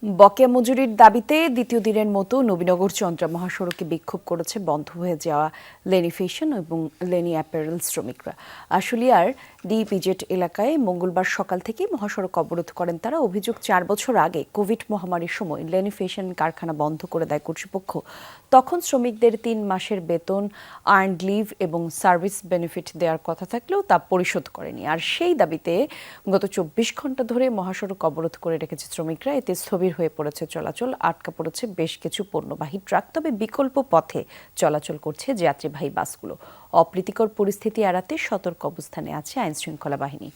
বকেয়া মজুরির দাবিতে দ্বিতীয় দিনের মতো নবীনগর চন্দ্রা মহাসড়কে বিক্ষোভ করেছে বন্ধ হয়ে যাওয়া লেনি ফ্যাশন এবং লেনি অ্যাপারেল শ্রমিকরা। আশুলিয়ার ডিইপিজেড এলাকায় মঙ্গলবার সকাল থেকেই মহাসড়ক অবরোধ করেন তারা। অভিযোগ, 4 বছর আগে কোভিড মহামারীর সময় লেনি ফ্যাশন কারখানা বন্ধ করে দেয় কর্তৃপক্ষ। তখন শ্রমিকদের 3 মাসের বেতন, আর্নড লিভ এবং সার্ভিস বেনিফিট দেওয়ার কথা থাকলেও তা পরিশোধ করেনি। আর সেই দাবিতে গত 24 ঘন্টা ধরে মহাসড়ক অবরোধ করে রেখেছে শ্রমিকরা। এতে স্থবির হয়ে পড়েছে চলাচল, আটকা পড়েছে বেশ কিছু পণ্যবাহী ট্রাক। তবে বিকল্প পথে চলাচল করছে যাত্রীবাহী বাসগুলো। অপ্রীতিকর পরিস্থিতি এড়াতে সতর্ক অবস্থানে আছে আইনশৃঙ্খলা বাহিনী।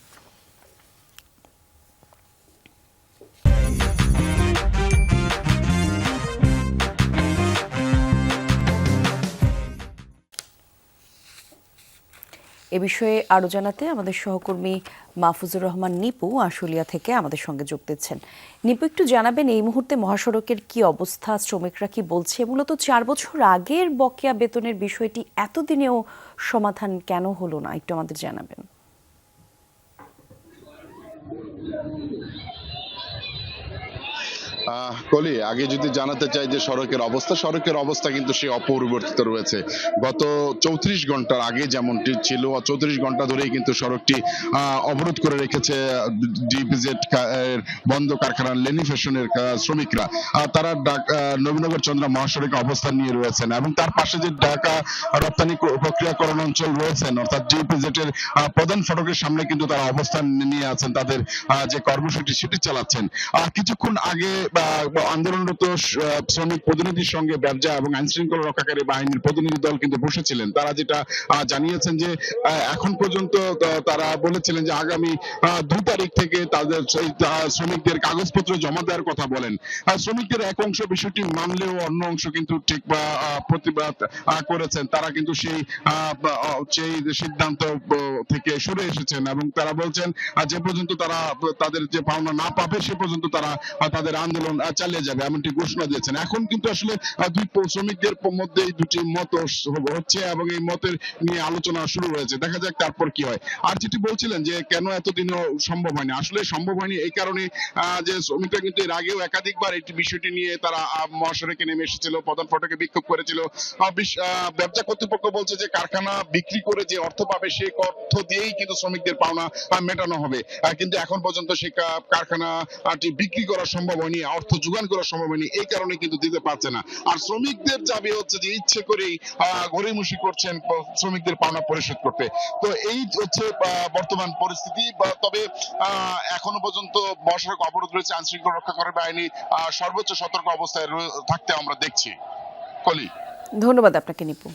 এ বিষয়ে আরো জানাতে আমাদের সহকর্মী মাহফুজুর রহমান নিপু আশুলিয়া থেকে আমাদের সঙ্গে যোগ দিচ্ছেন। নিপু, একটু জানাবেন এই মুহূর্তে মহাসড়কের কি অবস্থা, শ্রমিকরা কি বলছে? মূলত 4 বছর আগের বকেয়া বেতনের বিষয়টি এতদিনেও সমাধান কেন হলো না, একটু আমাদের জানাবেন। কলি, আগে যদি জানাতে চাই যে সড়কের অবস্থা কিন্তু সে অপরিবর্তিত রয়েছে। গত 34 ঘন্টার আগে যেমনটি ছিল, 34 ঘন্টা ধরেই কিন্তু সড়কটি অবরোধ করে রেখেছে ডিপিজেড বন্ধ কারখানার লেনি ফ্যাশনের শ্রমিকরা। তারা নবীনগর চন্দ্রা মহাসড়কে অবস্থান নিয়ে রয়েছেন এবং তার পাশে যে ঢাকা রপ্তানি প্রক্রিয়াকরণ অঞ্চল রয়েছেন, অর্থাৎ ডিপিজেড এর প্রধান ফটকের সামনে কিন্তু তারা অবস্থান নিয়ে আছেন, তাদের যে কর্মসূচি সেটি চালাচ্ছেন। কিছুক্ষণ আগে আন্দোলনরত শ্রমিক প্রতিনিধির সঙ্গে ব্যবসা এবং আইন শৃঙ্খলা রক্ষাকারী বাহিনীর প্রতিনিধি দল কিন্তু বসেছিলেন। তারা যেটা জানিয়েছেন যে এখন পর্যন্ত তারা বলেছিলেন যে আগামী 2 তারিখ থেকে তাদের শ্রমিকদের কাগজপত্র জমা দেওয়ার কথা বলেন। শ্রমিকদের এক অংশ বিষয়টি মানলেও অন্য অংশ কিন্তু ঠিক বা প্রতিবাদ করেছেন। তারা কিন্তু সেই সিদ্ধান্ত থেকে সরে এসেছেন এবং তারা বলছেন যে পর্যন্ত তারা তাদের যে পাওনা না পাবে সে পর্যন্ত তারা তাদের আন্দোলন চালিয়ে যাবে এমনটি ঘোষণা দিয়েছেন। এখন কিন্তু আসলে দুই শ্রমিকদের মধ্যে দুটি মত হচ্ছে এবং এই মতের নিয়ে আলোচনা শুরু হয়েছে। দেখা যাক তারপর কি হয়। আর যেটি বলছিলেন যে কেন এতদিনও সম্ভব হয়নি, আসলে সম্ভব হয়নি এই কারণে যে শ্রমিকরা কিন্তু এর আগেও একাধিকবার এই বিষয়টি নিয়ে তারা মহাসড়কে নেমে এসেছিল, প্রধান ফটকে বিক্ষোভ করেছিল। ব্যবসা কর্তৃপক্ষ বলছে যে কারখানা বিক্রি করে যে অর্থ পাবে সেই অর্থ দিয়েই কিন্তু শ্রমিকদের পাওনা মেটানো হবে, কিন্তু এখন পর্যন্ত সেই কারখানাটি বিক্রি করা সম্ভব হয়নি, অর্থ যোগান করা সম্ভব হয়নি, এই কারণে কিন্তু দিতে পারছে না। আর শ্রমিকদের দাবি হচ্ছে যে ইচ্ছে করেই গড়িমসি করছেন শ্রমিকদের পাওনা পরিশোধ করতে। তো এই হচ্ছে বর্তমান পরিস্থিতি। তবে এখনো পর্যন্ত মহাসড়ক অবরোধ রয়েছে, আইন শৃঙ্খলা রক্ষাকারী বাহিনী সর্বোচ্চ সতর্ক অবস্থায় থাকতে আমরা দেখছি। কলি, ধন্যবাদ আপনাকে নিপু।